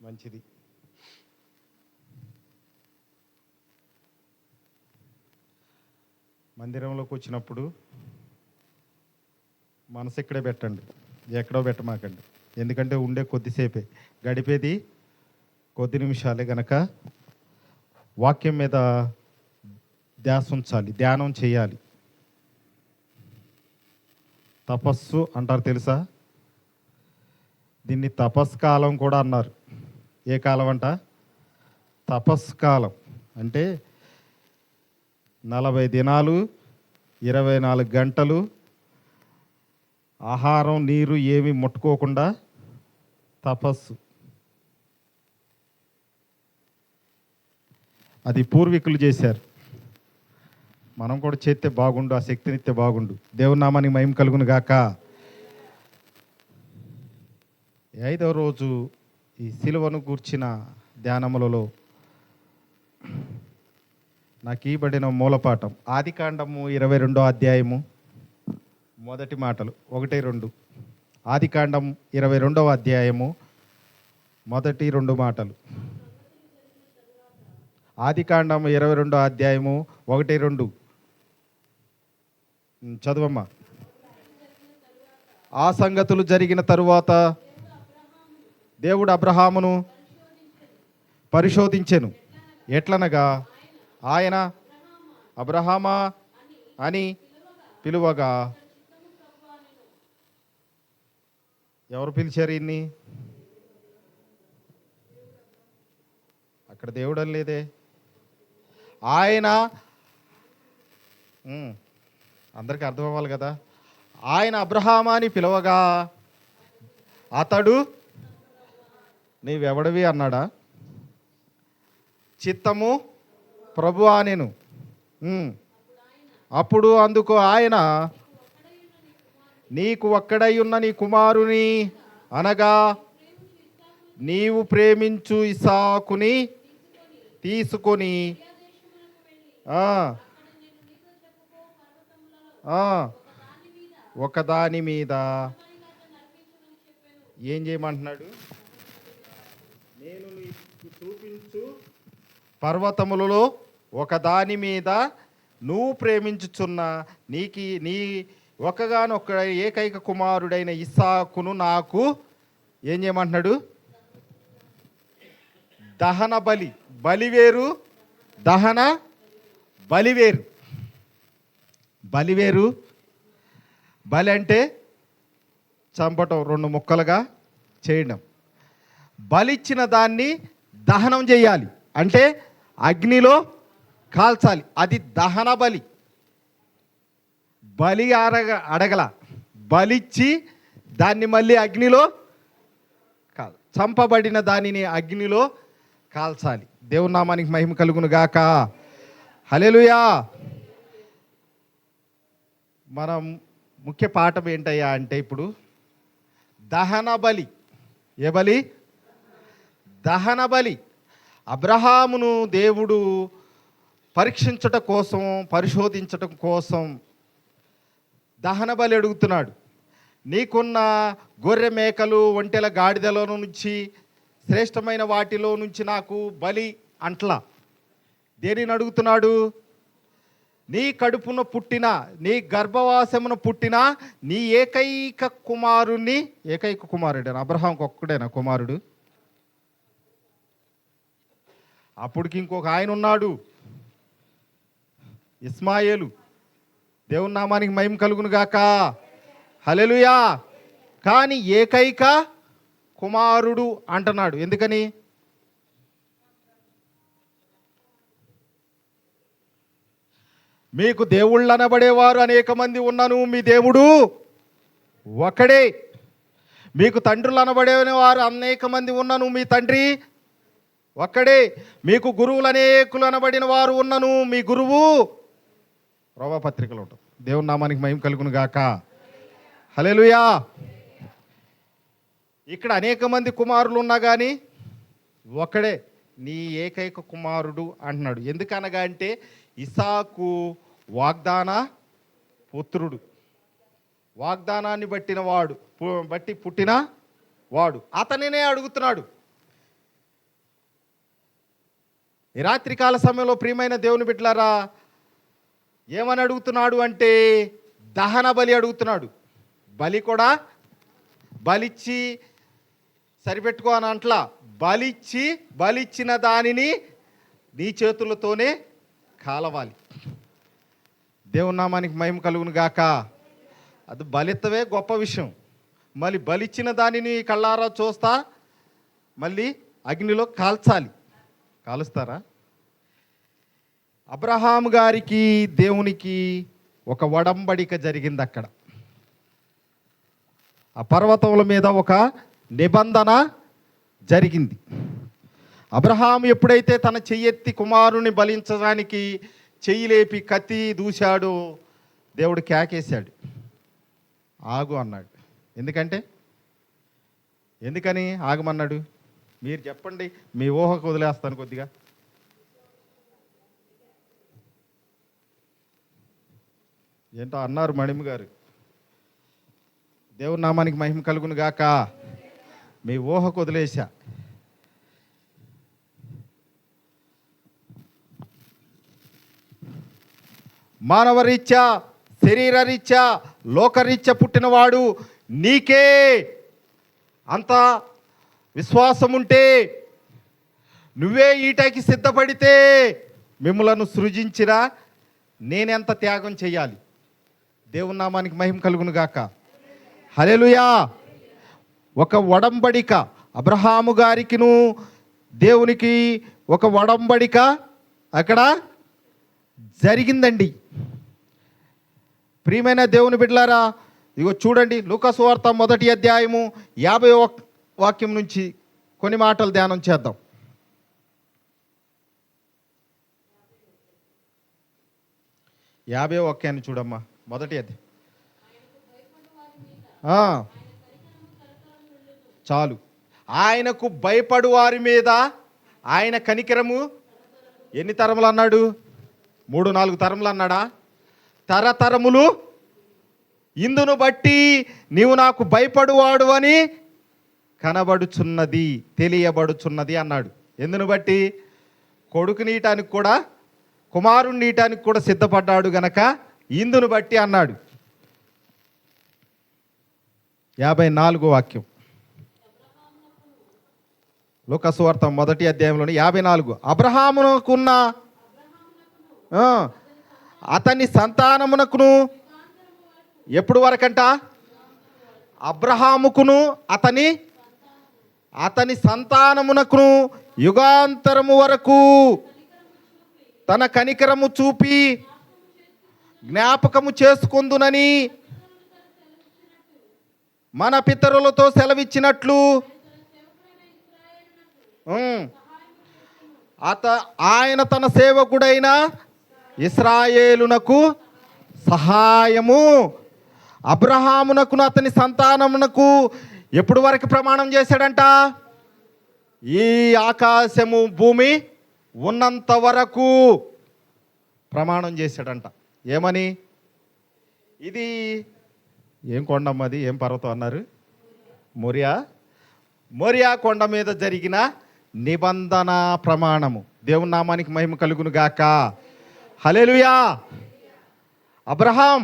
మంచిది. మందిరంలోకి వచ్చినప్పుడు మనసు ఇక్కడే పెట్టండి, ఎక్కడో పెట్టమాకండి. ఎందుకంటే ఉండే కొద్దిసేపే, గడిపేది కొద్ది నిమిషాలే గనక వాక్యం మీద ధ్యాస ఉంచాలి, ధ్యానం చేయాలి. తపస్సు అంటారు తెలుసా? దీన్ని తపస్కాలం కూడా అన్నారు. ఏ కాలం అంట? తపస్కాలం. అంటే 40 దినాలు 24 గంటలు ఆహారం నీరు ఏమి ముట్టుకోకుండా తపస్సు. అది పూర్వీకులు చేశారు. మనం కూడా చేస్తే బాగుండు, ఆ శక్తినిస్తే బాగుండు. దేవుని నామానికి మహిమ కలుగును గాక. 5వ రోజు ఈ సిలువను గూర్చిన ధ్యానములలో నాకు ఇవ్వబడిన మూలపాఠం ఆదికాండము 22వ అధ్యాయము మొదటి మాటలు 1-2. ఆదికాండం 22వ అధ్యాయము మొదటి 2 మాటలు. ఆదికాండం 22వ అధ్యాయము 1-2 చదువమ్మా. ఆ సంగతులు జరిగిన తరువాత దేవుడు అబ్రహామును పరిశోధించెను. ఎట్లనగా ఆయన అబ్రహామా అని పిలువగా, ఎవరు పిలిచారు ఇన్ని? అక్కడ దేవుడు అని లేదే. ఆయన, అందరికీ అర్థం అవ్వాలి కదా. ఆయన అబ్రహామా అని పిలవగా అతడు నీవెవడివి అన్నాడా? చిత్తము ప్రభువా నేను. అప్పుడు అందుకు ఆయన, నీకు ఒక్కడై ఉన్న నీ కుమారుని అనగా నీవు ప్రేమించు ఇస్సాకుని తీసుకొని ఒకదాని మీద ఏం చేయమంటున్నాడు? నేను నీకు చూపించు పర్వతములలో ఒకదాని మీద నువ్వు ప్రేమించుచున్న నీ ఒక్కగానొక్క ఏకైక కుమారుడైన ఇస్సాకును నాకు ఏం చేయమంటున్నాడు? దహన బలి. బలివేరు, దహన బలివేరు. బలివేరు. బలి అంటే చంపటం, 2 ముక్కలుగా చేయడం. బలిచ్చిన దాన్ని దహనం చేయాలి, అంటే అగ్నిలో కాల్చాలి. అది దహన బలి. బలి అడగల, బలిచ్చి దాన్ని మళ్ళీ అగ్నిలో చంపబడిన దానిని అగ్నిలో కాల్చాలి. దేవుని నామానికి మహిమ కలుగును గాక. హల్లెలూయా. మనం ముఖ్య పాఠం ఏంటయ్యా అంటే ఇప్పుడు దహన బలి. ఏ బలి? దహన బలి. అబ్రహామును దేవుడు పరీక్షించటం కోసం, పరిశోధించటం కోసం దహన బలి అడుగుతున్నాడు. నీకున్న గొర్రె మేకలు, ఒంటెల గాడిదలో నుంచి, శ్రేష్టమైన వాటిలో నుంచి నాకు బలి అంట్లా. దేనిని అడుగుతున్నాడు? నీ కడుపున పుట్టిన, నీ గర్భవాసమున పుట్టిన నీ ఏకైక కుమారుణ్ణి. ఏకైక కుమారుడేనా? అబ్రహాంకి ఒక్కడేనా కుమారుడు? అప్పటికి ఇంకొక ఆయన ఉన్నాడు, ఇస్మాయేలు. దేవుని నామానికి మహిమ కలుగును గాక. హల్లెలూయా. కానీ ఏకైక కుమారుడు అంటున్నాడు. ఎందుకని? మీకు దేవుళ్ళు అనబడేవారు అనేక మంది ఉన్నను, మీ దేవుడు ఒకడే. మీకు తండ్రులు అనబడేవారు అనేక మంది ఉన్నను, మీ తండ్రి ఒక్కడే. మీకు గురువులు అనేకులు అనబడిన వారు ఉన్నను, మీ గురువు రోమపత్రికలో ఉంటుంది. దేవుని నామానికి మహిమ కలుగును గాక. హల్లెలూయా. ఇక్కడ అనేక మంది కుమారులు ఉన్నా కానీ ఒక్కడే నీ ఏకైక కుమారుడు అంటున్నాడు. ఎందుకనగా అంటే ఇస్సాకు వాగ్దాన పుత్రుడు, వాగ్దానాన్ని బట్టి పుట్టిన వాడు. అతనినే అడుగుతున్నాడు. ఈ రాత్రికాల సమయంలో ప్రియమైన దేవుని బిడ్డలారా, ఏమని అడుగుతున్నాడు అంటే దహన బలి అడుగుతున్నాడు. బలి కూడా బలిచ్చి సరిపెట్టుకో అని అంట్లా, బలిచ్చిన దానిని నీ చేతులతోనే కాలవాలి. దేవుని నామానికి మహిమ కలుగును గాక. అది బలిత్తవే గొప్ప విషయం. మళ్ళీ బలిచ్చిన దానిని కళ్ళారా చూస్తా మళ్ళీ అగ్నిలో కాల్చాలి. కాలుస్తారా? అబ్రహాము గారికి దేవునికి ఒక ఒడంబడిక జరిగింది. అక్కడ ఆ పర్వతముల మీద ఒక నిబంధన జరిగింది. అబ్రహాము ఎప్పుడైతే తన చెయ్యెత్తి కుమారుని బలించడానికి చెయ్యి లేపి కత్తి దూశాడో దేవుడు కేకేశాడు, ఆగు అన్నాడు. ఎందుకని ఆగమన్నాడు? మీరు చెప్పండి, మీ ఊహకు వదిలేస్తాను కొద్దిగా. ఏంటో అన్నారు మణిమ గారు. దేవుని నామానికి మహిమ కలుగును గాక. మీ ఊహకు వదిలేశా. మానవరీత్యా, శరీరరీత్యా, లోకరీత్యా పుట్టినవాడు నీకే అంత విశ్వాసం ఉంటే, నువ్వే ఈటకి సిద్ధపడితే మిమ్ములను సృజించినా నేనెంత త్యాగం చేయాలి? దేవుని నామానికి మహిమ కలుగును గాక. హల్లెలూయా. ఒక ఒడంబడిక అబ్రహాము గారికిను దేవునికి ఒక ఒడంబడిక అక్కడ జరిగిందండి. ప్రియమైన దేవుని బిడ్డలారా, ఇగో చూడండి, లూకా సువార్త 1వ అధ్యాయము 50వ వాక్యం నుంచి కొన్ని మాటలు ధ్యానం చేద్దాం. 50వ వాక్యాన్ని చూడమ్మా. 1వ అధ్యాయం చాలు. ఆయనకు భయపడు వారి మీద ఆయన కనికరము ఎన్ని తరములు అన్నాడు? 3-4 తరములు అన్నాడా? తరతరములు ఇందును బట్టి నీవు నాకు భయపడువాడు అని కనబడుచున్నది, తెలియబడుచున్నది అన్నాడు. ఎందును బట్టి? కొడుకు నీయటానికి కూడా, కుమారుని నీయటానికి కూడా సిద్ధపడ్డాడు గనక ఇందును బట్టి అన్నాడు. 54వ వాక్యం లూకా సువార్త 1వ అధ్యాయంలోని 54. అబ్రహామునకున్న అతని సంతానమునకును ఎప్పుడు వరకంట? అబ్రహాముకును అతని సంతానమునకును యుగాంతరము వరకు తన కనికరము చూపి జ్ఞాపకము చేసుకొందునని మన పితరులతో సెలవిచ్చినట్లు ఆయన తన సేవకుడైన ఇశ్రాయేలునకు సహాయము అబ్రహామునకును అతని సంతానమునకు ఎప్పుడు వరకు ప్రమాణం చేశాడంట? ఈ ఆకాశము భూమి ఉన్నంత వరకు ప్రమాణం చేశాడంట. ఏమని? ఇది ఏం కొండమ్మ, అది ఏం పర్వతం అన్నారు? మోరియా కొండ మీద జరిగిన నిబంధన ప్రమాణము. దేవుని నామానికి మహిమ కలుగును గాక. హల్లెలూయా. అబ్రహాం,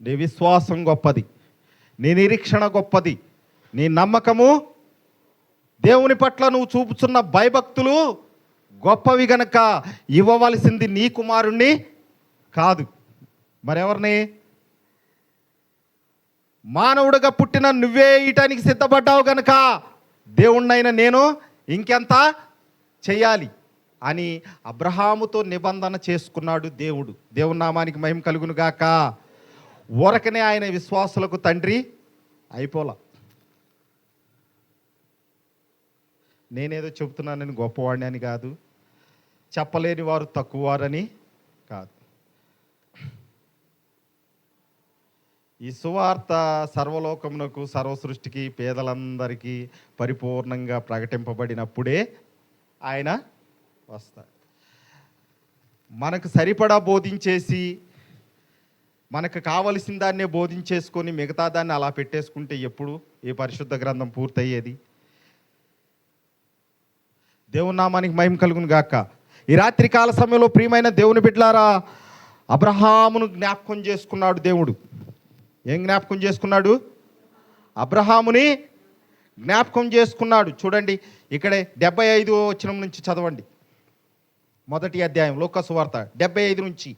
నీ విశ్వాసం గొప్పది, నీ నిరీక్షణ గొప్పది, నీ నమ్మకము, దేవుని పట్ల నువ్వు చూపుతున్న భయభక్తులు గొప్పవి గనక ఇవ్వవలసింది నీ కుమారుణ్ణి కాదు, మరెవరిని? మానవుడిగా పుట్టిన నువ్వే ఇయటానికి సిద్ధపడ్డావు గనక దేవుణ్ణైనా నేను ఇంకెంత చెయ్యాలి అని అబ్రహాముతో నిబంధన చేసుకున్నాడు దేవుడు. దేవుని నామానికి మహిమ కలుగును గాక. ఊరకనే ఆయన విశ్వాసులకు తండ్రి అయిపోలా. నేనేదో చెబుతున్నానని గొప్పవాడిని అని కాదు, చెప్పలేని వారు తక్కువవారని కాదు. ఈ సువార్త సర్వలోకమునకు, సర్వసృష్టికి, పేదలందరికీ పరిపూర్ణంగా ప్రకటింపబడినప్పుడే ఆయన వస్తాడు. మనకు సరిపడా బోధించేసి, మనకు కావలసిన దాన్నే బోధించేసుకొని మిగతా దాన్ని అలా పెట్టేసుకుంటే ఎప్పుడు ఈ పరిశుద్ధ గ్రంథం పూర్తయ్యేది? దేవుని నామానికి మహిమ కలుగును గాక. ఈ రాత్రి కాల సమయంలో ప్రియమైన దేవుని బిడ్డలారా, అబ్రహామును జ్ఞాపకం చేసుకున్నాడు దేవుడు. ఏం జ్ఞాపకం చేసుకున్నాడు? అబ్రహాముని జ్ఞాపకం చేసుకున్నాడు. చూడండి, ఇక్కడే 75వ వచనం నుంచి చదవండి. మొదటి అధ్యాయం లూకా సువార్త 75 నుంచి.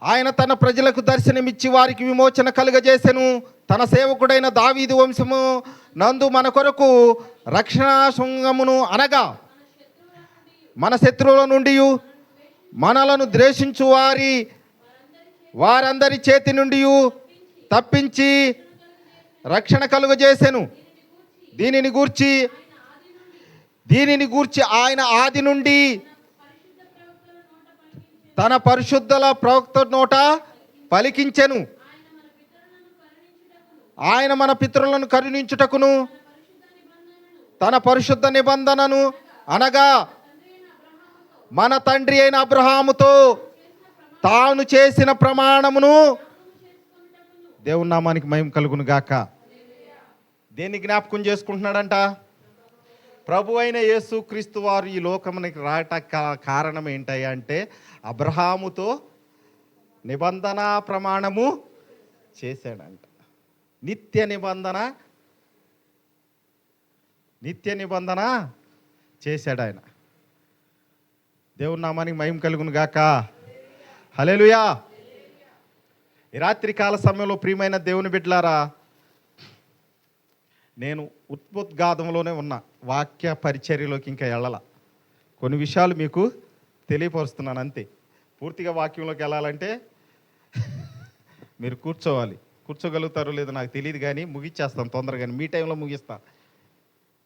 ఆయన తన ప్రజలకు దర్శనమిచ్చి వారికి విమోచన కలుగజేసెను. తన సేవకుడైన దావీదు వంశము నందు మన కొరకు రక్షణ శృంగమును అనగా మన శత్రువుల నుండి మనలను ద్వేషించు వారందరి చేతి నుండి తప్పించి రక్షణ కలుగజేసెను. దీనిని గూర్చి ఆయన ఆది నుండి తన పరిశుద్ధుల ప్రవక్త నోట పలికించెను. ఆయన మన పితరులను కరుణించుటకును తన పరిశుద్ధ నిబంధనను అనగా మన తండ్రి అయిన అబ్రహాముతో తాను చేసిన ప్రమాణమును. దేవుని నామానికి మహిమ కలుగును గాక. దేన్ని జ్ఞాపకం చేసుకుంటున్నాడంట? ప్రభు అయిన యేసుక్రీస్తు వారు ఈ లోకమునికి రాట కారణం ఏంటయ్యా అంటే, అబ్రహాముతో నిబంధన ప్రమాణము చేశాడంట. నిత్య నిబంధన చేశాడు ఆయన. దేవుని నామానికి మహిమ కలుగును గాక. హల్లెలూయా. ఈ రాత్రి కాల సమయంలో ప్రియమైన దేవుని బిడ్డలారా, నేను ఉద్బోద్ఘాతంలోనే ఉన్నా, వాక్య పరిచర్యలోకి ఇంకా వెళ్ళాల. కొన్ని విషయాలు మీకు తెలియపరుస్తున్నాను అంతే. పూర్తిగా వాక్యంలోకి వెళ్ళాలంటే మీరు కూర్చోగలుగుతారో లేదో నాకు తెలియదు, కానీ ముగిచ్చేస్తాను తొందరగానే. మీ టైంలో ముగిస్తా.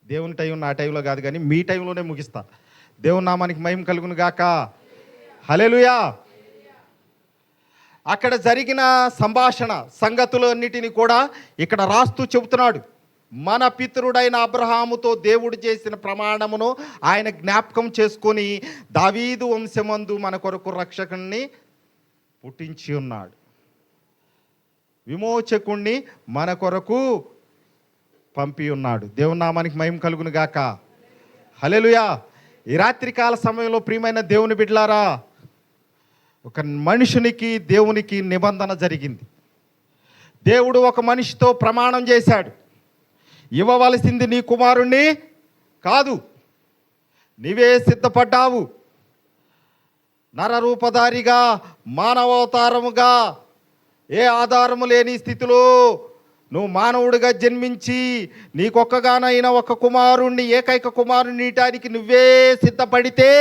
దేవుని టైం నా టైంలో కాదు, కానీ మీ టైంలోనే ముగిస్తా. దేవుని నామానికి మహిమ కలుగును గాక. హల్లెలూయా. అక్కడ జరిగిన సంభాషణ సంగతులన్నిటిని కూడా ఇక్కడ రాస్తూ చెబుతున్నాడు. మన పితరుడైన అబ్రహాముతో దేవుడు చేసిన ప్రమాణమును ఆయన జ్ఞాపకం చేసుకొని దావీదు వంశమందు మన కొరకు రక్షకుణ్ణి పుట్టించి ఉన్నాడు. విమోచకుణ్ణి మన కొరకు పంపి ఉన్నాడు. దేవుని నామానికి మహిమ కలుగును గాక. హల్లెలూయా. ఈ రాత్రికాల సమయంలో ప్రియమైన దేవుని బిడ్డలారా, ఒక మనుషునికి దేవునికి నిబంధన జరిగింది. దేవుడు ఒక మనిషితో ప్రమాణం చేశాడు. ఇవ్వవలసింది నీ కుమారుణ్ణి కాదు, నీవే సిద్ధపడ్డావు. నరరూపధారిగా మానవావతారముగా ఏ ఆధారము లేని స్థితిలో నువ్వు మానవుడిగా జన్మించి నీకొక్కగానైనా ఒక కుమారుణ్ణి, ఏకైక కుమారుణ్ణి ఇయటానికి నువ్వే సిద్ధపడితే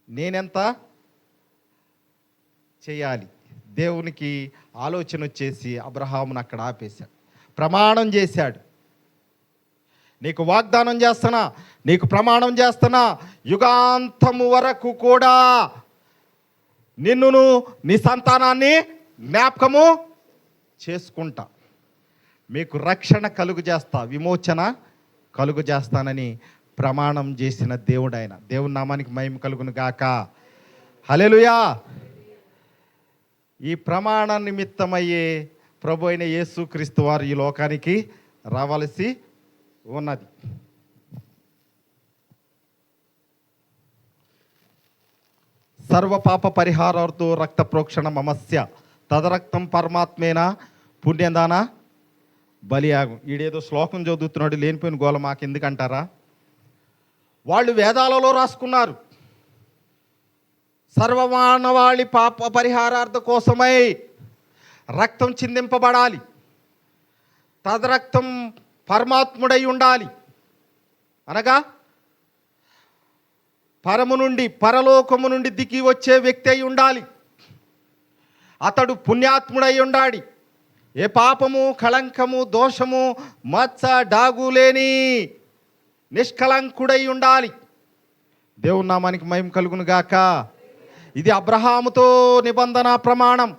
నేనెంత చేయాలి? దేవునికి ఆలోచన వచ్చేసి అబ్రహామును అక్కడ ఆపేశాడు. ప్రమాణం చేశాడు. నీకు వాగ్దానం చేస్తున్నా, నీకు ప్రమాణం చేస్తున్నా, యుగాంతము వరకు కూడా నిన్నును నీ సంతానాన్ని జ్ఞాపకము చేసుకుంటా, మీకు రక్షణ కలుగు చేస్తా, విమోచన కలుగు చేస్తానని ప్రమాణం చేసిన దేవుడు ఆయన. దేవుని నామానికి మహిమ కలుగును గాక. హల్లెలూయా. ఈ ప్రమాణ నిమిత్తమయ్యే ప్రభు అయిన యేసుక్రీస్తు వారు ఈ లోకానికి రావలసి ఉన్నది. సర్వ పాప పరిహారార్థో రక్త ప్రోక్షణ మమస్య తదరక్తం పరమాత్మేన పుణ్యదాన బలియాగం. ఈడేదో శ్లోకం చదువుతున్నాడు, లేనిపోయిన గోల మాకు ఎందుకంటారా? వాళ్ళు వేదాలలో రాసుకున్నారు, సర్వమానవాళి పాప పరిహారార్థ కోసమై రక్తం చిందింపబడాలి, తదరక్తం పరమాత్ముడై ఉండాలి. అనగా పరలోకము నుండి దిగి వచ్చే వ్యక్తి అయి ఉండాలి. అతడు పుణ్యాత్ముడై ఉండాలి. ఏ పాపము, కళంకము, దోషము, మచ్చ, డాగు లేని నిష్కళంకుడై ఉండాలి. దేవుని నామానికి మహిమ కలుగును గాక. ఇది అబ్రహాముతో నిబంధన ప్రమాణం.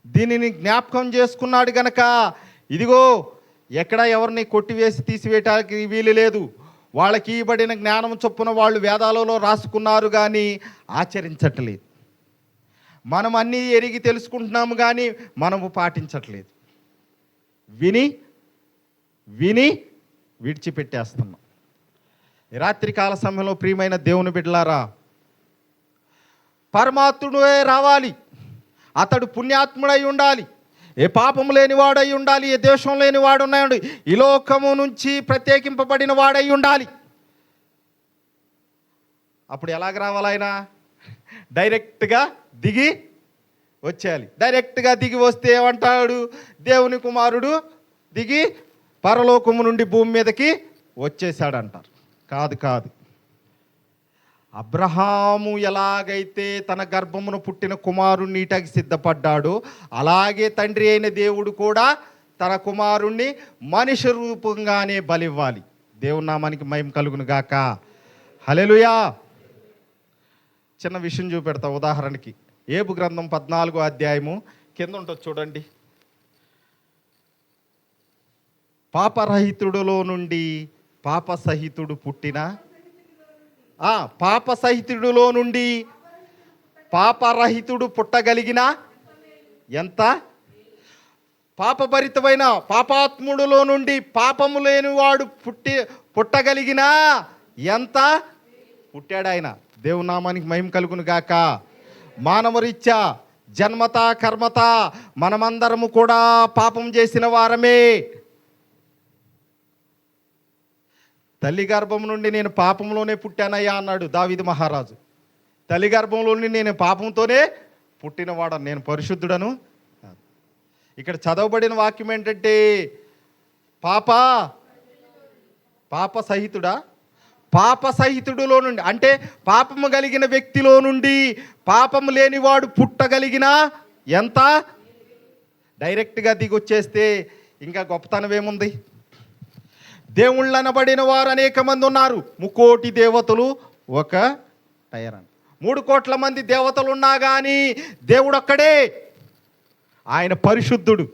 దీనిని జ్ఞాపకం చేసుకున్నాడు గనక ఇదిగో ఎక్కడ ఎవరిని కొట్టివేసి తీసివేయటానికి వీలు లేదు. వాళ్ళకి ఇవ్వబడిన జ్ఞానం చొప్పున వాళ్ళు వేదాలలో రాసుకున్నారు, కానీ ఆచరించట్లేదు. మనం అన్నీ ఎరిగి తెలుసుకుంటున్నాము కానీ మనము పాటించట్లేదు. విని విని విడిచిపెట్టేస్తున్నాం. ఈ రాత్రికాల సమయంలో ప్రియమైన దేవుని బిడ్డలారా, పరమాత్ముడే రావాలి. అతడు పుణ్యాత్ముడై ఉండాలి, ఏ పాపం లేనివాడై ఉండాలి, ఏ దోషం లేనివాడు ఉన్నాడు, ఈ లోకము నుంచి ప్రత్యేకింపబడిన వాడై ఉండాలి. అప్పుడు ఎలాగ రావాలి? ఆయన డైరెక్ట్గా దిగి వచ్చేయాలి. డైరెక్ట్గా దిగి వస్తే ఏమంటాడు? దేవుని కుమారుడు దిగి పరలోకము నుండి భూమి మీదకి వచ్చేసాడు అంటారు. కాదు కాదు. అబ్రహాము ఎలాగైతే తన గర్భమును పుట్టిన కుమారుణ్ణి ఈటకి సిద్ధపడ్డాడో, అలాగే తండ్రి అయిన దేవుడు కూడా తన కుమారుణ్ణి మనిషి రూపంగానే బలివ్వాలి. దేవుని నామానికి మహిమ కలుగును గాక. హల్లెలూయా. చిన్న విషయం చూపెడతా. ఉదాహరణకి ఏబు గ్రంథం 14వ అధ్యాయము కింద ఉంటుంది చూడండి. పాపరహితుడులో నుండి పాపసహితుడు పుట్టిన, పాపసహితుడిలో నుండి పాపరహితుడు పుట్టగలిగిన ఎంత? పాపభరితమైన పాపాత్ముడులో నుండి పాపము లేనివాడు పుట్టగలిగిన ఎంత పుట్టాడు ఆయన. దేవుని నామానికి మహిమ కలుగును గాక. మానవరీత్యా జన్మత కర్మత మనమందరము కూడా పాపం చేసిన వారమే. తల్లి గర్భం నుండి నేను పాపంలోనే పుట్టానయ్యా అన్నాడు దావీదు మహారాజు. తల్లి గర్భంలో నుండి నేను పాపంతోనే పుట్టినవాడను, నేను పరిశుద్ధుడను. ఇక్కడ చదవబడిన వాక్యం ఏంటంటే పాప సహితుడా, పాప సహితుడులో నుండి అంటే పాపము కలిగిన వ్యక్తిలో నుండి పాపము లేనివాడు పుట్టగలిగిన ఎంత? డైరెక్ట్గా దిగొచ్చేస్తే ఇంకా గొప్పతనం ఏముంది? దేవుళ్ళు అనబడిన వారు అనేక మంది ఉన్నారు. 3 కోటి దేవతలు ఒక టైర్. 3 కోట్ల మంది దేవతలు ఉన్నా కానీ దేవుడు ఒక్కడే, ఆయన పరిశుద్ధుడు.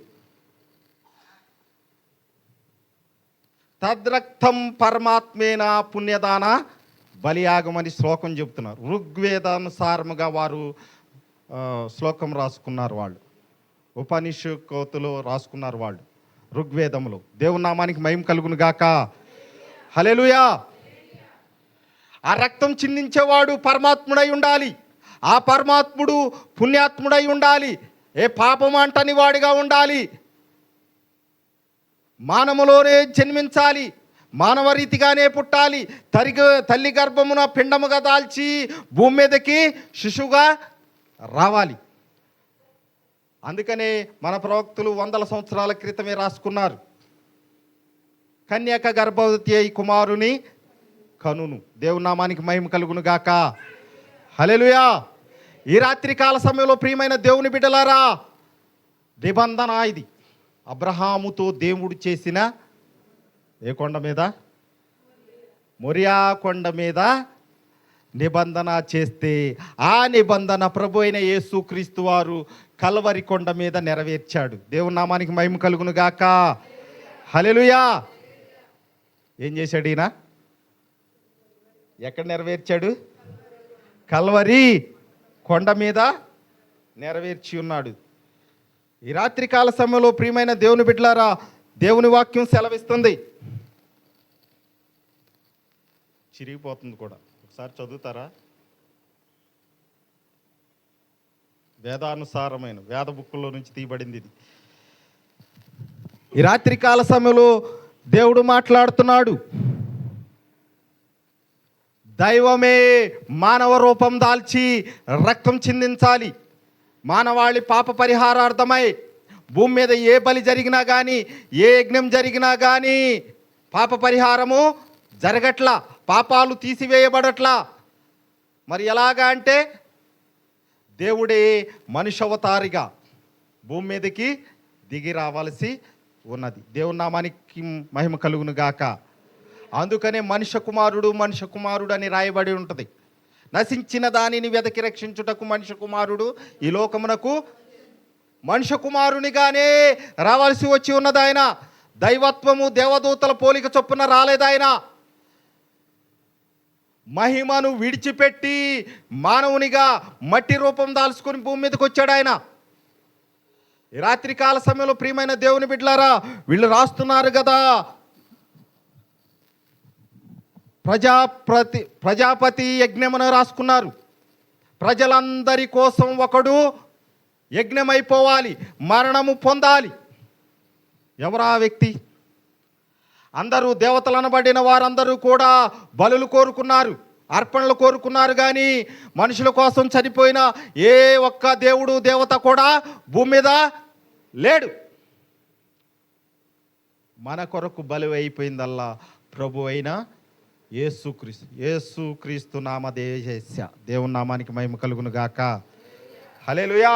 తద్రక్తం పరమాత్మేన పుణ్యదాన బలియాగమని శ్లోకం చెబుతున్నారు. ఋగ్వేదానుసారముగా వారు శ్లోకం రాసుకున్నారు. వాళ్ళు ఉపనిషత్తులో రాసుకున్నారు. వాళ్ళు ఋగ్వేదములో. దేవుని నామానికి మహిమ కలుగును గాక. హల్లెలూయా. ఆ రక్తం చిందించేవాడు పరమాత్ముడై ఉండాలి. ఆ పరమాత్ముడు పుణ్యాత్ముడై ఉండాలి. ఏ పాపం అంటని వాడిగా ఉండాలి. మానవులోనే జన్మించాలి, మానవ రీతిగానే పుట్టాలి. తల్లి గర్భమున పిండముగా దాల్చి భూమి మీదకి శిశువుగా రావాలి. అందుకనే మన ప్రవక్తలు 100 సంవత్సరాల క్రితమే రాసుకున్నారు. కన్యక గర్భవతి అయి కుమారుని కనును. దేవుని నామానికి మహిమ కలుగును గాక. హల్లెలూయా. ఈ రాత్రి కాల సమయంలో ప్రియమైన దేవుని బిడ్డలారా, నిబంధన ఇది. అబ్రహాముతో దేవుడు చేసిన ఏ కొండ మీద? మొరియా కొండ మీద నిబంధన చేస్తే ఆ నిబంధన ప్రభు అయిన యేసుక్రీస్తు వారు కల్వరి కొండ మీద నెరవేర్చాడు. దేవుని నామానికి మహిమ కలుగును గాక. హల్లెలూయా. ఏం చేశాడు ఈయన? ఎక్కడ నెరవేర్చాడు? కల్వరి కొండ మీద నెరవేర్చి ఉన్నాడు. ఈ రాత్రి కాల సమయంలో ప్రియమైన దేవుని బిడ్డలారా, దేవుని వాక్యం సెలవిస్తుంది. చిరిగిపోతుంది కూడా, ఒకసారి చదువుతారా? వేదానుసారమైన వేద బుక్కుల్లో నుంచి తీయబడింది ఇది. ఈ రాత్రి కాల సమయంలో దేవుడు మాట్లాడుతున్నాడు. దైవమే మానవ రూపం దాల్చి రక్తం చిందించాలి. మానవాళి పాప పరిహారార్థమై భూమి మీద ఏ బలి జరిగినా కానీ, ఏ యజ్ఞం జరిగినా కానీ పాప పరిహారము జరగట్లా, పాపాలు తీసివేయబడట్లా. మరి ఎలాగా అంటే దేవుడే మనుష్యవతారిగా భూమి మీదకి దిగి రావాల్సి ఉన్నది. దేవుని నామానికి మహిమ కలుగును గాక. అందుకనే మనుష్య కుమారుడు అని రాయబడి ఉంటుంది. నశించిన దానిని వెదకి రక్షించుటకు మనుష్య కుమారుడు ఈ లోకమునకు మనుష్య కుమారునిగానే రావాల్సి వచ్చి ఉన్నది. ఆయన దైవత్వము దేవదూతల పోలిక చొప్పున రాలేదు. ఆయన మహిమను విడిచిపెట్టి మానవునిగా మట్టి రూపం దాల్చుకొని భూమి మీదకి వచ్చాడు ఆయన. ఈ రాత్రికాల సమయంలో ప్రియమైన దేవుని బిడ్డలారా, వీళ్ళు రాస్తున్నారు కదా, ప్రజాపతి యజ్ఞమును రాసుకున్నారు. ప్రజలందరి కోసం ఒకడు యజ్ఞమైపోవాలి, మరణము పొందాలి. ఎవరా వ్యక్తి? అందరూ దేవతలు అనబడిన వారందరూ కూడా బలులు కోరుకున్నారు, అర్పణలు కోరుకున్నారు. కానీ మనుషుల కోసం చనిపోయిన ఏ ఒక్క దేవుడు దేవత కూడా భూమి మీద లేడు. మన కొరకు బలి అయిపోయిందల్లా ప్రభు అయిన యేసుక్రీస్తు నామధేయ. దేవుని నామానికి మహిమ కలుగును గాక. హల్లెలూయా.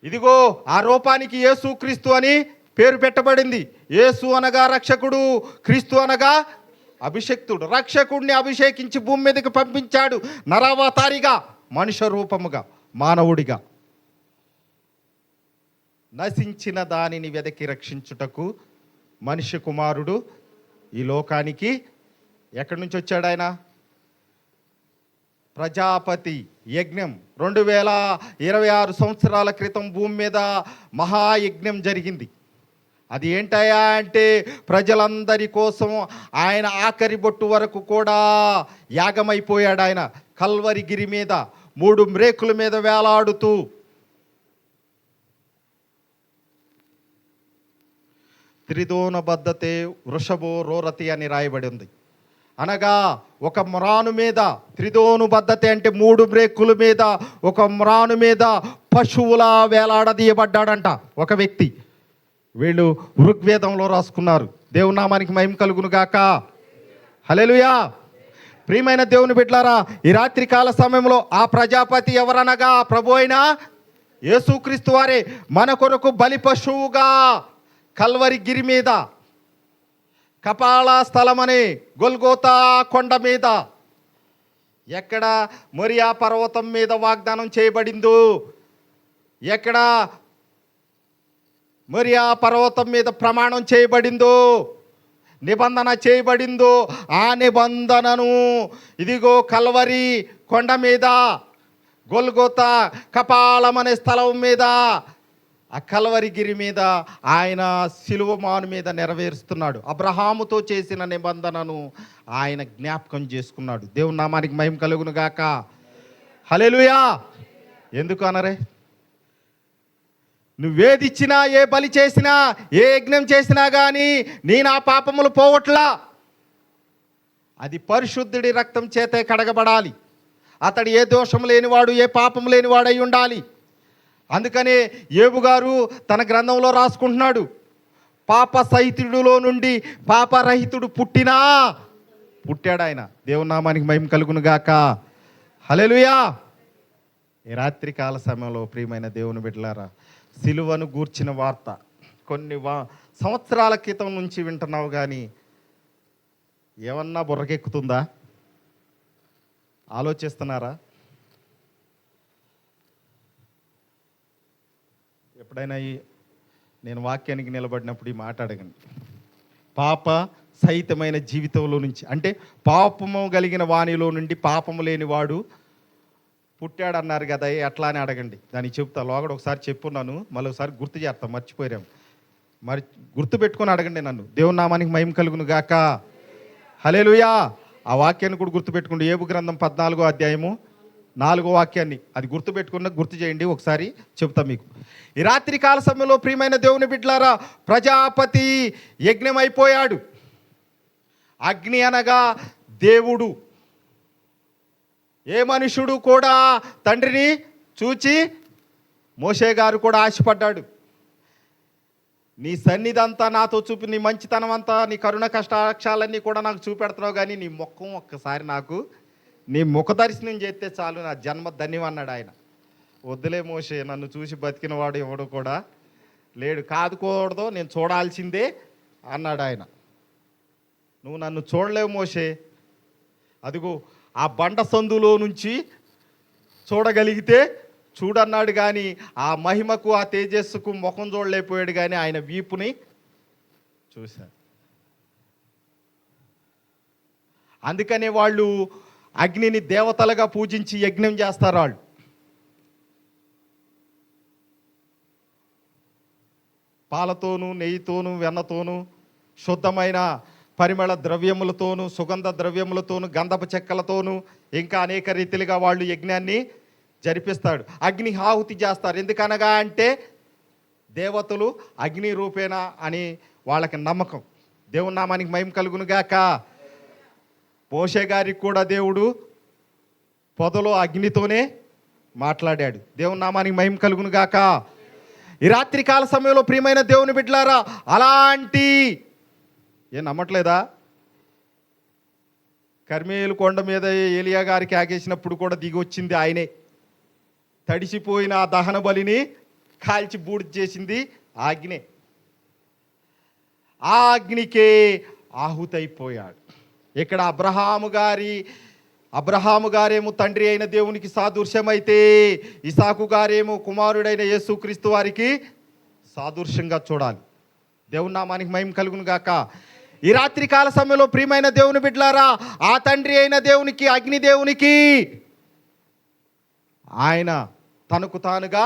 ఇదిగో ఆ రూపానికి యేసుక్రీస్తు అని పేరు పెట్టబడింది. యేసు అనగా రక్షకుడు, క్రీస్తు అనగా అభిషేక్తుడు. రక్షకుడిని అభిషేకించి భూమి మీదకి పంపించాడు నరావతారిగా, మనుష్య రూపముగా, మానవుడిగా. నశించిన దానిని వెదకి రక్షించుటకు మనిషి కుమారుడు ఈ లోకానికి ఎక్కడి నుంచి వచ్చాడు? ఆయన ప్రజాపతి యజ్ఞం 2026 సంవత్సరాల క్రితం భూమి మీద మహాయజ్ఞం జరిగింది. అది ఏంటయ్యా అంటే, ప్రజలందరి కోసం ఆయన ఆఖరి బొట్టు వరకు కూడా యాగమైపోయాడు. ఆయన కల్వరి గిరి మీద 3 మ్రేకుల మీద వేలాడుతూ త్రిదోన బద్ధతే వృషభో రోరతి అని రాయబడి ఉంది. అనగా ఒక మ్రాను మీద, త్రిదోను బద్ధతే అంటే 3 మ్రేకుల మీద, ఒక మ్రాను మీద పశువులా వేలాడదీయబడ్డాడంట ఒక వ్యక్తి. వీళ్ళు ఋగ్వేదంలో రాసుకున్నారు. దేవుని నామానికి మహిమ కలుగును గాక. హల్లెలూయా. ప్రియమైన దేవుని బిడ్డలారా, ఈ రాత్రికాల సమయంలో ఆ ప్రజాపతి ఎవరనగా ప్రభు అయిన యేసుక్రీస్తు వారే మన కొరకు బలి పశువుగా కల్వరి గిరి మీద, కపాల స్థలమని గొల్గోతా కొండ మీద, ఎక్కడ మొరియా పర్వతం మీద వాగ్దానం చేయబడిందో, ఎక్కడ మొరియా పర్వతం మీద ప్రమాణం చేయబడిందో, నిబంధన చేయబడిందో, ఆ నిబంధనను ఇదిగో కల్వరి కొండ మీద, గొల్గోతా కపాలం అనే స్థలం మీద, ఆ కల్వరి గిరి మీద ఆయన సిలువ మాను మీద నెరవేరుస్తున్నాడు. అబ్రహాముతో చేసిన నిబంధనను ఆయన జ్ఞాపకం చేసుకున్నాడు. దేవుని నామానికి మహిమ కలుగును గాక. హల్లెలూయా. ఎందుకు అనరే? నువ్వేదిచ్చినా, ఏ బలి చేసినా, ఏ యజ్ఞం చేసినా కానీ నీ నా పాపములు పోవట్లా. అది పరిశుద్ధుడి రక్తం చేతే కడగబడాలి. అతడు ఏ దోషం లేనివాడు, ఏ పాపం లేనివాడై ఉండాలి. అందుకనే యోబు గారు తన గ్రంథంలో రాసుకుంటున్నాడు, పాప సహితుడిలో నుండి పాపరహితుడు పుట్టాడు ఆయన. దేవుని నామానికి మహిమ కలుగును గాక. హల్లెలూయా. ఈ రాత్రికాల సమయంలో ప్రియమైన దేవుని బిడ్డలారా, సిలువను గూర్చిన వార్త కొన్ని సంవత్సరాల క్రితం నుంచి వింటున్నావు, కానీ ఏమన్నా బుర్రకెక్కుతుందా? ఆలోచిస్తున్నారా? ఎప్పుడైనా నేను వాక్యానికి నిలబడినప్పుడు ఈ మాట అడగండి. పాప సహితమైన జీవితంలో నుంచి, అంటే పాపము కలిగిన వాణిలో నుండి పాపము లేని వాడు పుట్టాడు అన్నారు కదా, ఎట్లా అని అడగండి. దానికి చెప్తా. లోగడ ఒకసారి చెప్పున్నాను, మళ్ళీ ఒకసారి గుర్తు చేస్తాం, మర్చిపోయాము. మరి గుర్తు పెట్టుకొని అడగండి నన్ను. దేవుని నామానికి మహిమ కలుగును గాక. హల్లెలూయా. ఆ వాక్యాన్ని కూడా గుర్తుపెట్టుకోండి. యోబు గ్రంథం 14వ అధ్యాయము 4వ వాక్యాన్ని అది గుర్తు చేయండి. ఒకసారి చెప్తా మీకు. ఈ రాత్రి కాల సమయంలో ప్రియమైన దేవుని బిడ్డలారా, ప్రజాపతి యజ్ఞం అయిపోయాడు. అగ్ని అనగా దేవుడు. ఏ మనుషుడు కూడా తండ్రిని చూచి, మోషే గారు కూడా ఆశపడ్డాడు, నీ సన్నిధంతా నాతో చూపి, నీ మంచితనం అంతా, నీ కరుణ కష్టాక్షాలన్నీ కూడా నాకు చూపెడుతున్నావు, కానీ నీ ముఖం ఒక్కసారి నాకు, నీ ముఖ దర్శనం చేస్తే చాలు, నా జన్మ ధన్యం అన్నాడు ఆయన. వద్దులే మోషే, నన్ను చూసి బతికినవాడు ఎవడు కూడా లేడు, కాదుకూడదు, నేను చూడాల్సిందే అన్నాడు ఆయన. నువ్వు నన్ను చూడలేవు మోషే, అదిగో ఆ బండ సందులో నుంచి చూడగలిగితే చూడన్నాడు. కానీ ఆ మహిమకు, ఆ తేజస్సుకు ముఖం చూడలేకపోయాడు, కానీ ఆయన వీపుని చూశాడు. అందుకనే వాళ్ళు అగ్నిని దేవతలుగా పూజించి యజ్ఞం చేస్తారు. వాళ్ళు పాలతోనూ నెయ్యితోనూ వెన్నతోనూ శుద్ధమైన పరిమళ ద్రవ్యములతోనూ సుగంధ ద్రవ్యములతోనూ గంధపు చెక్కలతోనూ ఇంకా అనేక రీతిలుగా వాళ్ళు యజ్ఞాన్ని జరిపిస్తాడు. అగ్ని ఆహుతి చేస్తారు. ఎందుకనగా అంటే దేవతలు అగ్ని రూపేణ అని వాళ్ళకి నమ్మకం. దేవుని నామానికి మహిమ కలుగును గాక. మోషే గారికి కూడా దేవుడు పొదలో అగ్నితోనే మాట్లాడాడు. దేవుని నామానికి మహిమ కలుగును గాక. ఈ రాత్రి కాల సమయంలో ప్రియమైన దేవుని బిడ్డలారా, అలాంటి ఏం నమ్మట్లేదా? కర్మేలు కొండ మీద ఏలియా గారికి ఆగేసినప్పుడు కూడా దిగి వచ్చింది ఆయనే. తడిసిపోయిన ఆ దహన బలిని కాల్చి బూడిద చేసింది ఆ అగ్నే. ఆ అగ్నికే ఆహుతైపోయాడు. ఇక్కడ అబ్రహాము గారేమో తండ్రి అయిన దేవునికి సాదృశ్యమైతే ఇసాకు గారేమో కుమారుడైన యేసుక్రీస్తు వారికి సాదృశ్యంగా చూడాలి. దేవుని నామానికి మహిమ కలుగును గాక. ఈ రాత్రి కాల సమయంలో ప్రియమైన దేవుని బిడ్డలారా, ఆ తండ్రి అయిన దేవునికి, అగ్నిదేవునికి ఆయన తనకు తానుగా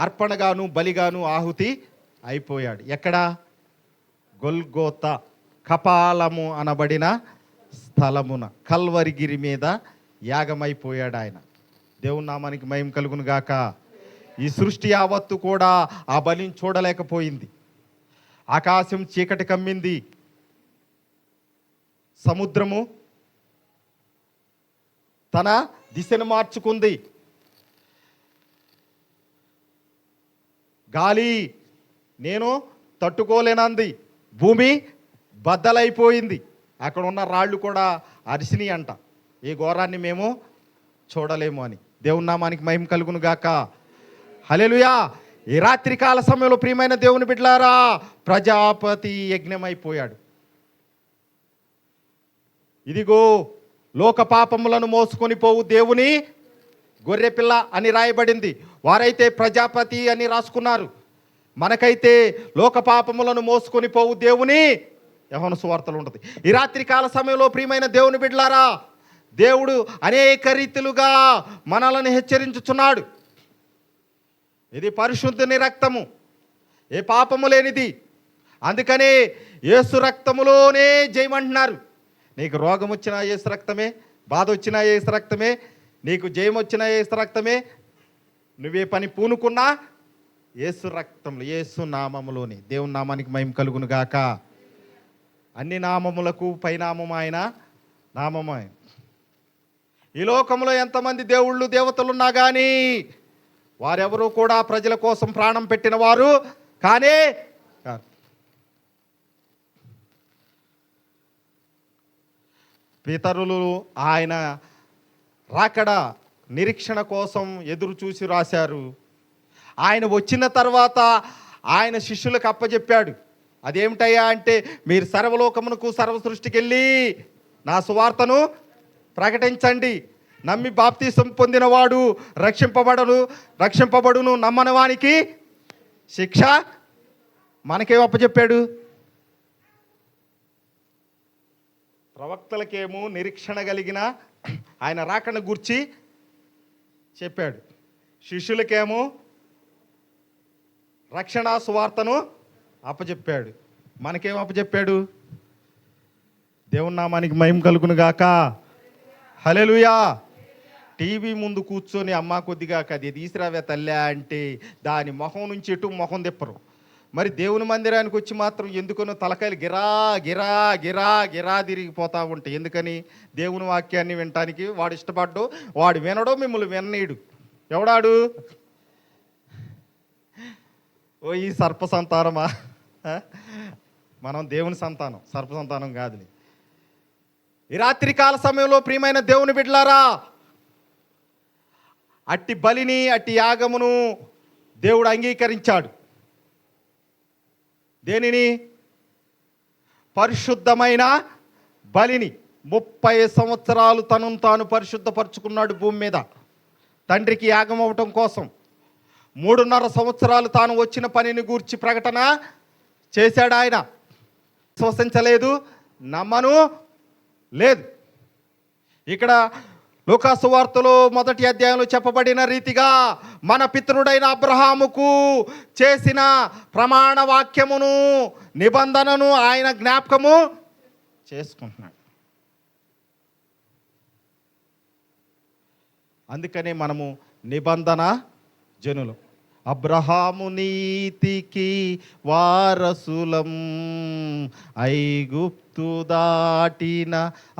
అర్పణగాను బలిగాను ఆహుతి అయిపోయాడు. ఎక్కడ? గొల్గోతా, కపాలము అనబడిన స్థలమున, కల్వరిగిరి మీద యాగమైపోయాడు ఆయన. దేవుని నామానికి మహిమ కలుగును గాక. ఈ సృష్టి యావత్తు కూడా ఆ బలిని చూడలేకపోయింది. ఆకాశం చీకటి కమ్మింది, సముద్రము తన దిశను మార్చుకుంది, గాలి నేను తట్టుకోలేనంది, భూమి బద్దలైపోయింది. అక్కడ ఉన్న రాళ్ళు కూడా అరిసిని అంట. ఈ ఘోరాన్ని మేము చూడలేము అని. దేవుని నామానికి మహిమ కలుగును గాక. హల్లెలూయా. ఈ రాత్రి కాల సమయంలో ప్రియమైన దేవుని బిడ్డలారా, ప్రజాపతి యజ్ఞమైపోయాడు. ఇదిగో లోక పాపములను మోసుకొని పోవు దేవుని గొర్రెపిల్ల అని రాయబడింది. వారైతే ప్రజాపతి అని రాసుకున్నారు. మనకైతే లోక పాపములను మోసుకొని పోవు దేవుని యోహాను సువార్తలో ఉంటుంది. ఈ రాత్రి కాల సమయంలో ప్రియమైన దేవుని బిడ్డలారా, దేవుడు అనేక రీతిలుగా మనల్ని హెచ్చరించుచున్నాడు. ఇది పరిశుద్ధుని రక్తము, ఏ పాపము లేనిది. అందుకనే యేసు రక్తములోనే జయమంటున్నారు. నీకు రోగం వచ్చినా యేసు రక్తమే, బాధ వచ్చినా యేసు రక్తమే, నీకు జయం వచ్చినా యేసు రక్తమే, నువ్వే పని పూనుకున్నా యేసు రక్తంలో, యేసు నామములోని. దేవుని నామానికి మహిమ కలుగును గాక. అన్ని నామములకు పైనామం ఆయన నామమే. ఈ లోకంలో ఎంతమంది దేవుళ్ళు దేవతలున్నా కానీ వారెవరూ కూడా ప్రజల కోసం ప్రాణం పెట్టిన వారు కానే కాదు. పితరులు ఆయన రాకడ నిరీక్షణ కోసం ఎదురు చూసి రాశారు. ఆయన వచ్చిన తర్వాత ఆయన శిష్యులకు అప్పచెప్పాడు. అదేమిటయ్యా అంటే, మీరు సర్వలోకమునకు సర్వ సృష్టికి వెళ్ళి నా సువార్తను ప్రకటించండి. నమ్మి బాప్తీసం పొందినవాడు రక్షింపబడును, నమ్మని వానికి శిక్ష. మనకేం అప్పచెప్పాడు? ప్రవక్తలకేమో నిరీక్షణ కలిగిన ఆయన రాకను గూర్చి చెప్పాడు. శిష్యులకేమో రక్షణ సువార్తను అప్పచెప్పాడు. మనకేం అప్పచెప్పాడు? దేవుని నామానికి మహిమ కలుగును గాక. హల్లెలూయా. టీవీ ముందు కూర్చొని అమ్మ కొద్దిగా అది తీసురావే తల్లా అంటే దాని మొహం నుంచి ఎటు మొహం తిప్పరు. మరి దేవుని మందిరానికి వచ్చి మాత్రం ఎందుకనో తలకాయలు గిరా గిరా గిరా గిరా తిరిగిపోతూ ఉంటాయి. ఎందుకని? దేవుని వాక్యాన్ని వినటానికి వాడు ఇష్టపడ్డు, వాడు వినడో మిమ్మల్ని విననీయుడు. ఎవడాడు? ఓ ఈ సర్ప సంతానమా? మనం దేవుని సంతానం, సర్ప సంతానం కాదులే. ఈ రాత్రి కాల సమయంలో ప్రియమైన దేవుని బిడ్డలారా, అట్టి బలిని, అట్టి యాగమును దేవుడు అంగీకరించాడు. దేనిని? పరిశుద్ధమైన బలిని. 30 సంవత్సరాలు తనను తాను పరిశుద్ధపరుచుకున్నాడు భూమి మీద తండ్రికి యాగం అవ్వటం కోసం. 3.5 సంవత్సరాలు తాను వచ్చిన పనిని గూర్చి ప్రకటన చేశాడు. ఆయన విశ్వసించలేదు, నమ్మను లేదు. ఇక్కడ లూకాసు వార్తలో 1వ అధ్యాయంలో చెప్పబడిన రీతిగా మన పితరుడైన అబ్రహాముకు చేసిన ప్రమాణ వాక్యమును, నిబంధనను ఆయన జ్ఞాపకము చేసుకుంటున్నాడు. అందుకనే మనము నిబంధన జనులు. అబ్రహాము నీతికి వారసులం, ఐగుప్తు దాటిన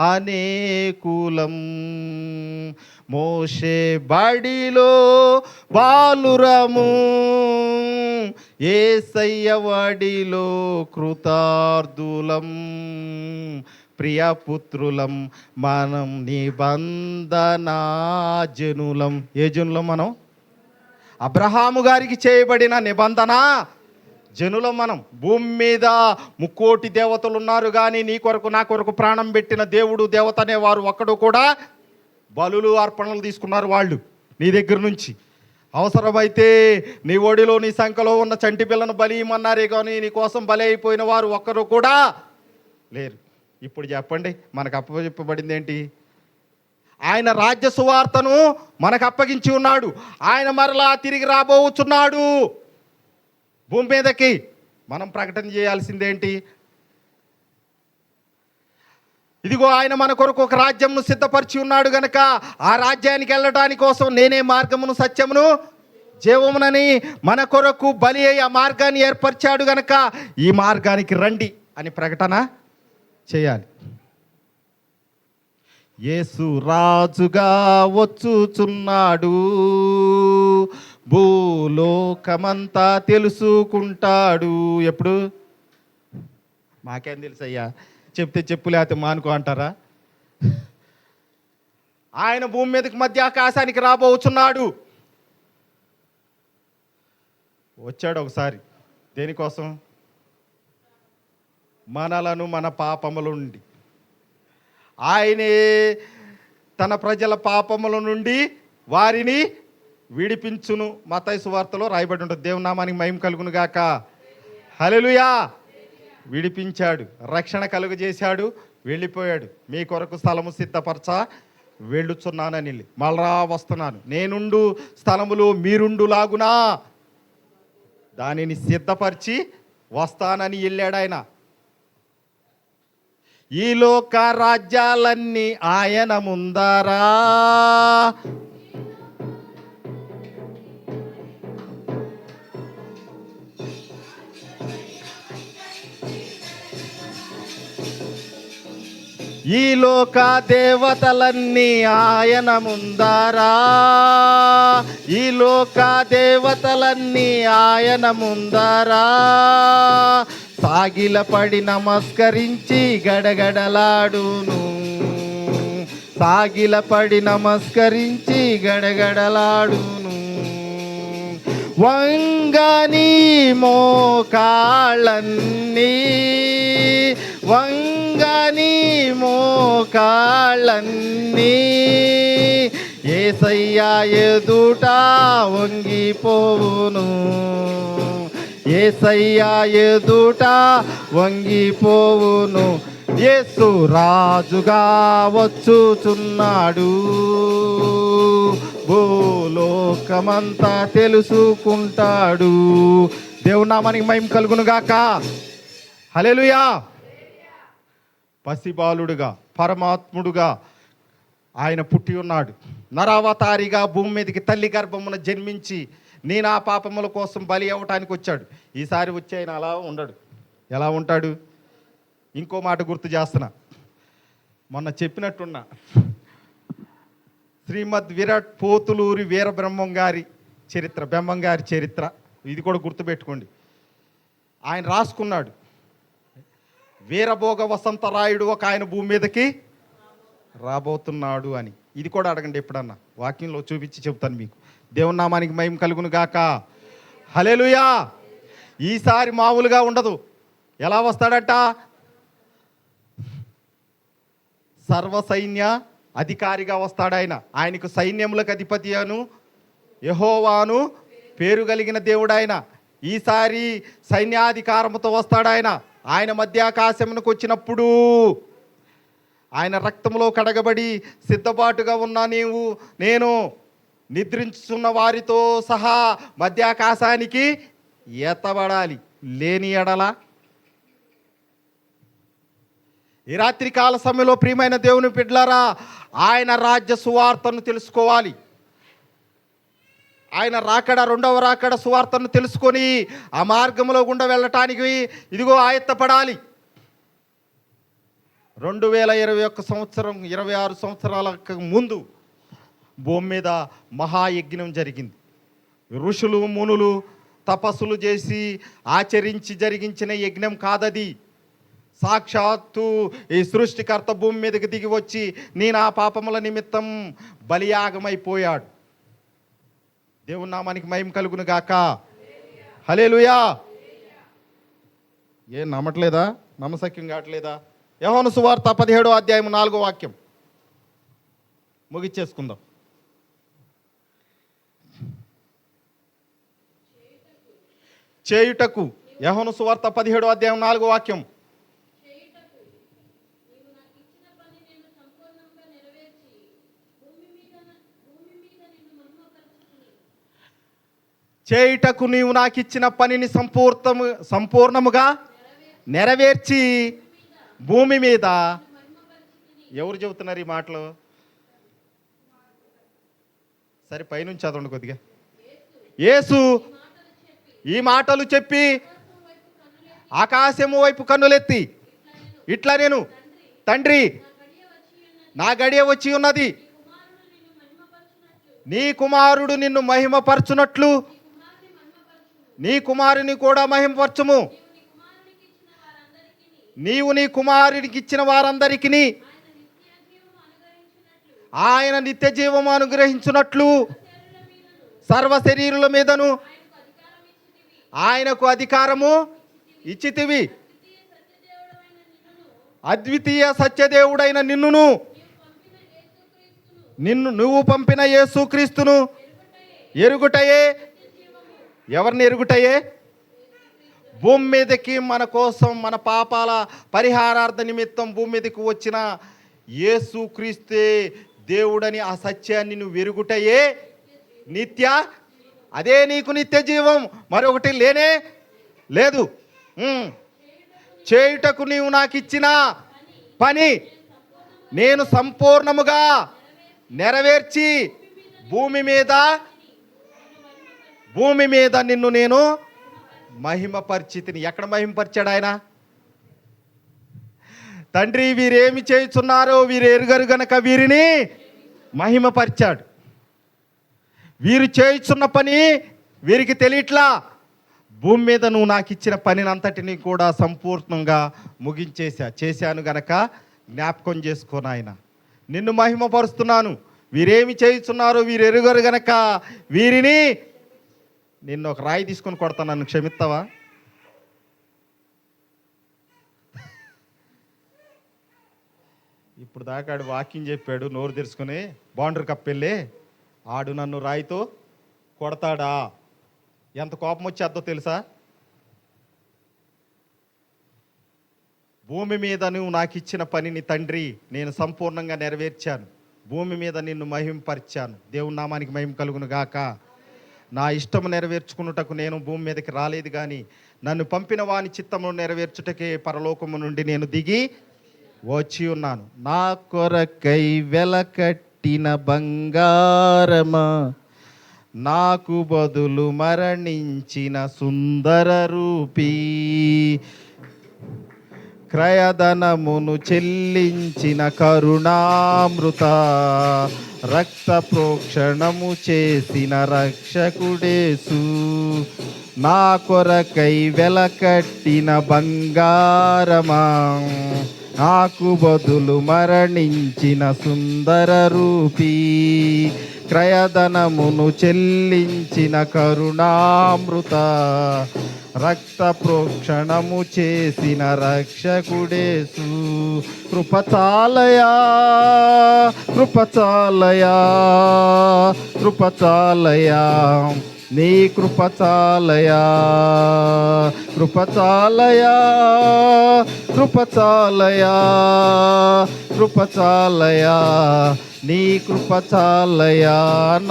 అనేకులం, మోషే బడిలో బాలురము, యేసయ్య వడిలో కృతార్థులం, ప్రియపుత్రులం, మనం నిబంధన జనులం. ఏ జనులం మనం? అబ్రహాము గారికి చేయబడిన నిబంధన జనులం మనం. భూమి మీద 3,000,000 దేవతలు ఉన్నారు, కానీ నీ కొరకు నా కొరకు ప్రాణం పెట్టిన దేవుడు, దేవత అనేవారు ఒక్కడు కూడా బలులు అర్పణలు తీసుకున్నారు వాళ్ళు నీ దగ్గర నుంచి. అవసరమైతే నీ ఒడిలో నీ సంఖలో ఉన్న చంటి పిల్లను బలి ఇమ్మన్నారే కానీ నీ కోసం బలి అయిపోయిన వారు ఒక్కరు కూడా లేరు. ఇప్పుడు చెప్పండి, మనకు అప్పచెప్పబడింది ఏంటి? ఆయన రాజ్య సువార్తను మనకు అప్పగించి ఉన్నాడు. ఆయన మరలా తిరిగి రాబోచున్నాడు భూమి మీదకి. మనం ప్రకటన చేయాల్సిందేంటి? ఇదిగో ఆయన మన కొరకు ఒక రాజ్యంను సిద్ధపరిచి ఉన్నాడు గనక ఆ రాజ్యానికి వెళ్ళడానికి కోసం నేనే మార్గమును, సత్యమును, జీవమునని మన కొరకు బలి అయి ఆ మార్గాన్ని ఏర్పరిచాడు గనక ఈ మార్గానికి రండి అని ప్రకటన చేయాలి. యేసు రాజుగా వచ్చుచున్నాడు, భూలోకమంతా తెలుసుకుంటాడు. ఎప్పుడు? మాకేం తెలుసయ్యా, చెప్తే చెప్పు లేకపోతే మానుకో అంటారా? ఆయన భూమి మీదకి మధ్య ఆకాశానికి రాబోచున్నాడు. వచ్చాడు ఒకసారి. దేనికోసం? మనలను మన పాపముల నుండి, ఆయనే తన ప్రజల పాపముల నుండి వారిని విడిపించును. మత్తయి సువార్తలో రాయబడి ఉంటుంది. దేవుని నామానికి మహిమ కలుగును గాక. హల్లెలూయా. విడిపించాడు, రక్షణ కలుగజేశాడు, వెళ్ళిపోయాడు. మీ కొరకు స్థలము సిద్ధపరచ వెళ్ళుచున్నానని, మళ్ళా వస్తున్నాను, నేనుండు స్థలములో మీరుండు లాగునా దానిని సిద్ధపరిచి వస్తానని వెళ్ళాడు ఆయన. ఈ లోక రాజ్యాలన్నీ ఆయన ముందరా, ఈ లోక దేవతలన్నీ ఆయన ముందరా, ఈ లోక దేవతలన్నీ ఆయన ముందరా, సాగిలపడి నమస్కరించి గడగడలాడును, సాగిలపడి నమస్కరించి గడగడలాడును. వంగని మోకాళ్ళన్నీ, వంగని మోకాళ్ళన్నీ యేసయ్య ఎదుట వంగిపోవును, యేసయ్య ఎదుట వంగిపోవును. యేసు రాజుగా వచ్చుచున్నాడు, భూలోకమంతా తెలుసుకుంటాడు. దేవుని నామానికి మహిమ కలుగును గాక. హల్లెలూయా. పసిబాలుడుగా, పరమాత్ముడుగా ఆయన పుట్టి ఉన్నాడు. నరావతారిగా భూమి మీదకి తల్లి గర్భమున జన్మించి నీ నా పాపముల కోసం బలి అవ్వటానికి వచ్చాడు. ఈసారి వచ్చి ఆయన అలా ఉండడు. ఎలా ఉంటాడు? ఇంకో మాట గుర్తు చేస్తున్నా, మొన్న చెప్పినట్టున్నా. శ్రీమద్ విరాట్ పోతులూరి వీరబ్రహ్మం గారి చరిత్ర, బ్రహ్మం గారి చరిత్ర, ఇది కూడా గుర్తుపెట్టుకోండి. ఆయన రాసుకున్నాడు, వీరభోగ వసంతరాయుడు ఒక ఆయన భూమి మీదకి రాబోతున్నాడు అని. ఇది కూడా అడగండి ఎప్పుడన్నా, వాక్యంలో చూపించి చెప్తాను మీకు. దేవుని నామానికి మహిమ కలుగును గాక. హల్లెలూయా. ఈసారి మామూలుగా ఉండదు. ఎలా వస్తాడట? సర్వసైన్య అధికారిగా వస్తాడు ఆయన. ఆయనకు సైన్యములకు అధిపతి అను యెహోవాను పేరు కలిగిన దేవుడు ఆయన. ఈసారి సైన్యాధికారముతో వస్తాడు ఆయన. ఆయన మధ్యాకాశమునకు వచ్చినప్పుడు ఆయన రక్తంలో కడగబడి సిద్ధపాటుగా ఉన్న నేను నిద్రించుతున్న వారితో సహా మధ్యాకాశానికి ఎత్తబడాలి. లేని ఎడల ఈ రాత్రి కాల సమయంలో ప్రియమైన దేవుని బిడ్డలారా, ఆయన రాజ్య సువార్తను తెలుసుకోవాలి. ఆయన రాకడ, రెండవ రాకడ సువార్తను తెలుసుకొని ఆ మార్గంలో గుండా వెళ్ళటానికి ఇదిగో ఆయత్తపడాలి. 2021 సంవత్సరం 26 సంవత్సరాలకు ముందు భూమి మీద మహాయజ్ఞం జరిగింది. ఋషులు మునులు తపస్సులు చేసి ఆచరించి జరిగించిన యజ్ఞం కాదది. సాక్షాత్తు ఈ సృష్టికర్త భూమి మీదకి దిగి వచ్చి నేను ఆ పాపముల నిమిత్తం బలియాగమైపోయాడు. దేవుని నామానికి మహిమ కలుగును గాక. హల్లెలూయా. ఏం నమ్మట్లేదా? నమ్మశక్యం కావట్లేదా? యోహాను సువార్త 17వ అధ్యాయం 4వ వాక్యం ముగిచ్చేసుకుందాం. చేయుటకు, యోహాను సువార్త 17వ అధ్యాయం 4వ వాక్యం. చేయుటకు నీవు నాకు ఇచ్చిన పనిని సంపూర్ణముగా నెరవేర్చి భూమి మీద. ఎవరు చెబుతున్నారు ఈ మాటలు? సరే, పైనుంచి చదవండి కొద్దిగా. యేసు ఈ మాటలు చెప్పి ఆకాశము వైపు కన్నులెత్తి ఇట్లా నేను, తండ్రి, నా గడియ వచ్చి ఉన్నది. నీ కుమారుడు నిన్ను మహిమపరచునట్లు నీ కుమారుని కూడా మహిమపరచుము. నీవు నీ కుమారునికి ఇచ్చిన వారందరికీ ఆయన నిత్య జీవము అనుగ్రహించున్నట్లు సర్వ శరీరుల మీదను ఆయనకు అధికారము ఇచ్చితివి. అద్వితీయ సత్యదేవుడైన నువ్వు పంపిన యేసుక్రీస్తును ఎరుగుటయే. ఎవరిని ఎరుగుటయే? భూమి మీదకి మన కోసం, మన పాపాల పరిహారార్థ నిమిత్తం భూమి మీదకి వచ్చిన యేసుక్రీస్తే దేవుడని ఆ సత్యాన్ని నువ్వు ఎరుగుటయే నిత్య. అదే నీకు నిత్య జీవం, మరొకటి లేనే లేదు. చేయుటకు నీవు నాకు ఇచ్చిన పని నేను సంపూర్ణముగా నెరవేర్చి భూమి మీద నిన్ను నేను మహిమపరిచితిని. ఎక్కడ మహిమపరిచాడు ఆయన? తండ్రి, వీరేమి చేయుచున్నారో వీరు ఎరుగరు గనక వీరిని మహిమపరిచాడు. వీరు చేయుచున్న పని వీరికి తెలియట్లా. భూమి మీద నువ్వు నాకు ఇచ్చిన పనిని అంతటిని కూడా సంపూర్ణంగా చేశాను గనక జ్ఞాపకం చేసుకోను. ఆయన నిన్ను మహిమపరుస్తున్నాను. వీరేమి చేయుచున్నారో వీరు ఎరుగరు గనక వీరిని. నిన్ను ఒక రాయి తీసుకొని కొడతాను, నన్ను క్షమిస్తావా? ఇప్పుడు దాకా ఆడు వాకింగ్ చెప్పాడు, నోరు తెరుచుకొని బౌండరీ కప్పెళ్ళి ఆడు నన్ను రాయితో కొడతాడా? ఎంత కోపం వచ్చేద్దో తెలుసా? భూమి మీద నువ్వు నాకు ఇచ్చిన పనిని తండ్రి నేను సంపూర్ణంగా నెరవేర్చాను. భూమి మీద నిన్ను మహింపరిచాను. దేవుని నామానికి మహిమ కలుగును గాక. నా ఇష్టము నెరవేర్చుకున్నటకు నేను భూమి మీదకి రాలేదు, కానీ నన్ను పంపిన వాని చిత్తము నెరవేర్చుటకే పరలోకము నుండి నేను దిగి వచ్చి ఉన్నాను. నా కొరకై వెలకట్టిన బంగారమా, నాకు బదులు మరణించిన సుందర రూపీ, క్రయధనమును చెల్లించిన కరుణామృత, రక్త ప్రోక్షణము చేసిన రక్షకుడేసు, నా కొరకై వెలకట్టిన బంగారమా, నాకు బదులు మరణించిన సుందర రూపీ, క్రయధనమును చెల్లించిన కరుణామృత, రక్త ప్రోక్షణము చేసిన రక్షకుడేసు. కృపచాలయా కృపచాలయా కృపచాలయా నీ కృపచాలయా కృపచాలయా కృపచాలయా కృపచాలయా నీ కృపచాలయా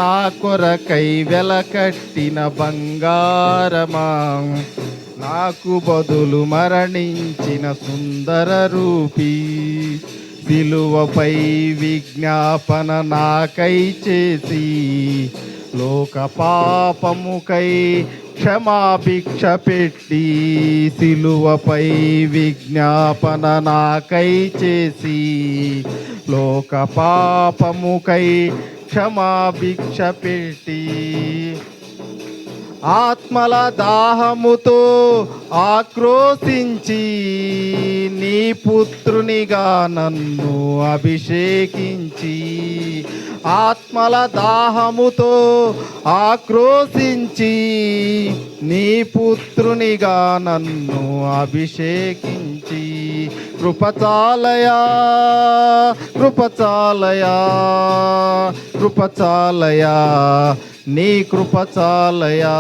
నా కొరకై వెలకట్టిన బంగారమా నాకు బదులు మరణించిన సుందర రూపీ సిలువపై విజ్ఞాపన నాకై చేసి లోక పాపముకై క్షమాభిక్ష పెట్టి సిలువపై విజ్ఞాపన నాకై చేసి లోక పాపముకై క్షమాభిక్ష పెట్టి ఆత్మల దాహముతో ఆక్రోశించి నీ పుత్రునిగా నన్ను అభిషేకించి ఆత్మల దాహముతో ఆక్రోశించి నీ పుత్రునిగా నన్ను అభిషేకించి కృపచాలయా కృపచాలయా కృపచాలయా నీ కృపచాలయా.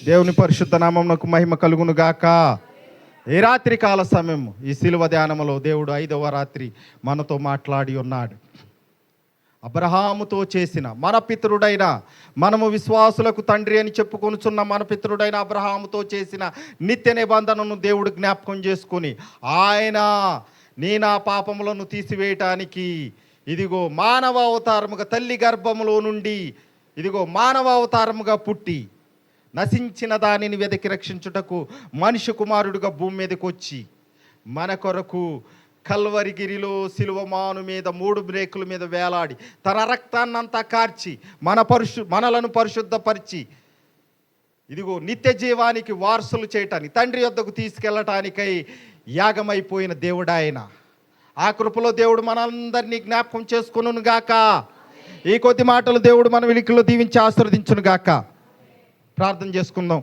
దేవుని పరిశుద్ధ నామమునకు మహిమ కలుగును గాక. ఈ రాత్రి కాల సమయం ఈ శిలువ ధ్యానములో దేవుడు 5వ రాత్రి మనతో మాట్లాడి ఉన్నాడు. అబ్రహాముతో చేసిన మన పితరుడైన, మనము విశ్వాసులకు తండ్రి అని చెప్పుకొనుచున్న మన పితరుడైన అబ్రహాముతో చేసిన నిత్య నిబంధనను దేవుడు జ్ఞాపకం చేసుకొని ఆయన నా పాపములను తీసివేయటానికి ఇదిగో మానవ అవతారముగా తల్లి గర్భములో నుండి ఇదిగో మానవ అవతారముగా పుట్టి నశించిన దానిని వెదకి రక్షించుటకు మనిషి కుమారుడుగా భూమి మీదకి వచ్చి మన కొరకు కల్వరిగిరిలో సిలువమాను మీద 3 బ్రేకుల మీద వేలాడి తన రక్తాన్నంతా కార్చి మనలను పరిశుద్ధపరిచి ఇదిగో నిత్య జీవానికి వారసులు చేయటానికి తండ్రి యొద్దకు తీసుకెళ్ళటానికై యాగమైపోయిన దేవుడు ఆయన. ఆ కృపలో దేవుడు మనందరినీ జ్ఞాపకం చేసుకొనును గాక. ఈ కొద్ది మాటలు దేవుడు మన వినికిలో దీవించి ఆశీర్వదించును గాక. ప్రార్థన చేసుకుందాం.